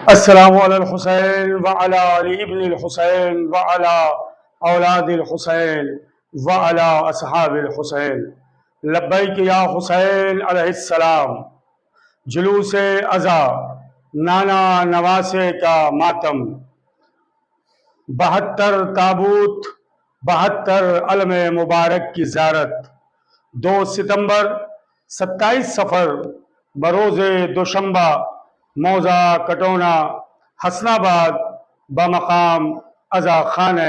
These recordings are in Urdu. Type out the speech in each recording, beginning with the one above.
السلام علی الحسین وعلی آل ابن الحسین وعلی اولاد الحسین وعلی اصحاب الحسین لبیک یا حسین علیہ السلام۔ جلوس عزا، نانا نواسے کا ماتم، 72 تابوت، 72 علم مبارک کی زیارت، 2 ستمبر 27 سفر بروز دوشنبہ، موضع کٹونا، حسن آباد، بمقام عزا خانہ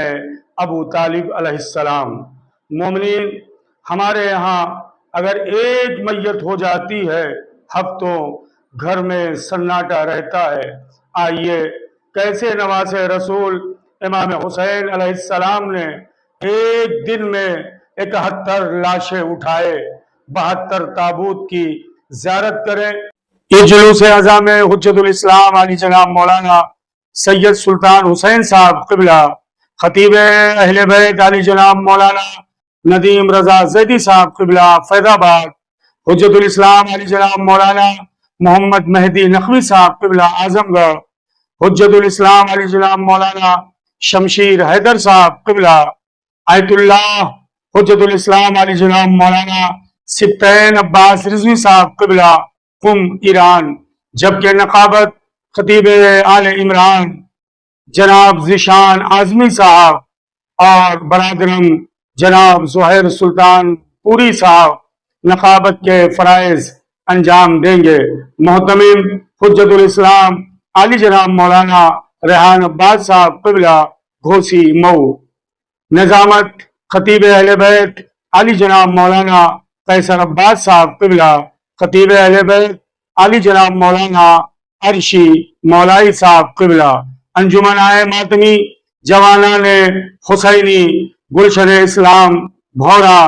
ابو طالب علیہ السلام۔ مومنین، ہمارے یہاں اگر ایک میت ہو جاتی ہے ہفتوں گھر میں سناٹا رہتا ہے۔ آئیے کیسے نواز رسول امام حسین علیہ السلام نے ایک دن میں 71 لاشیں اٹھائے، 72 تابوت کی زیارت کریں۔ یہ جلوس عزا میں حجت الاسلام علی جناب مولانا سید سلطان حسین صاحب قبلہ، خطیب اہل بیت علی جناب مولانا ندیم رضا زیدی صاحب قبلہ فیض آباد، حجت الاسلام علی جناب مولانا محمد مہدی نقوی صاحب قبلہ اعظم گڑھ، حجت الاسلام علی جناب مولانا شمشیر حیدر صاحب قبلہ آیت اللہ، حجت الاسلام علی جناب مولانا سبطین عباس رضوی صاحب قبلہ قم ایران، جبکہ نقابت خطیب آل عمران جناب ذیشان اعظمی صاحب اور برادرم جناب زہیر سلطان پوری صاحب نقابت کے فرائض انجام دیں گے۔ محتمم حجت الاسلام علی جناب مولانا ریحان عباس صاحب قبلہ گھوسی مئو، نظامت خطیب اہل بیت علی جناب مولانا قیصر عباس صاحب قبلہ، خطیب اہل بیت علی جناب مولانا عرشی مولائی صاحب قبلہ، انجمن ماتمی جوانان حسینی گلشن اسلام بھورا،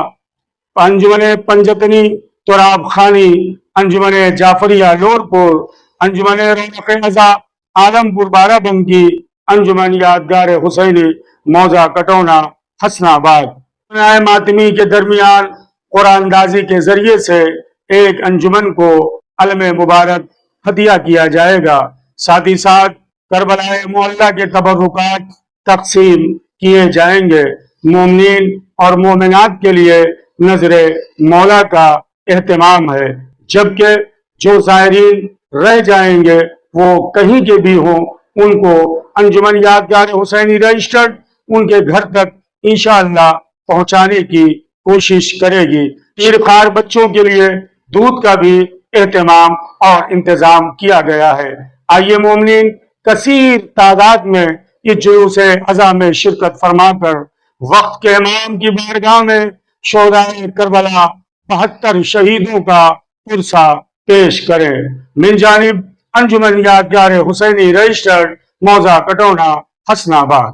انجمن پنجتنی تراب خانی، انجمن جعفریہ لورپور، انجمن رونق عزا عالم پور بارہ بنکی، انجمن یادگار حسینی موضع کٹونا حسن آباد۔ ماتمی کے درمیان قرآن اندازی کے ذریعے سے ایک انجمن کو علم مبارک ہدیہ کیا جائے گا، ساتھ ہی ساتھ کربلا معلیٰ کے تبرکات تقسیم کیے جائیں گے۔ مومنین اور مومنات کے لیے نظر مولا کا اہتمام ہے، جبکہ جو زائرین رہ جائیں گے وہ کہیں کے بھی ہوں، ان کو انجمن یادگار حسینی رجسٹرڈ ان کے گھر تک انشاءاللہ پہنچانے کی کوشش کرے گی۔ تیرخوار بچوں کے لیے دودھ کا بھی اہتمام اور انتظام کیا گیا ہے۔ آئیے مومنین، کثیر تعداد میں اس جلوس عزا میں شرکت فرما کر وقت کے امام کی بارگاہ میں شہدائے کربلا 72 شہیدوں کا پرسہ پیش کریں۔ من جانب انجمن یادگار حسینی رجسٹرڈ، موضع کٹونا، حسن آباد۔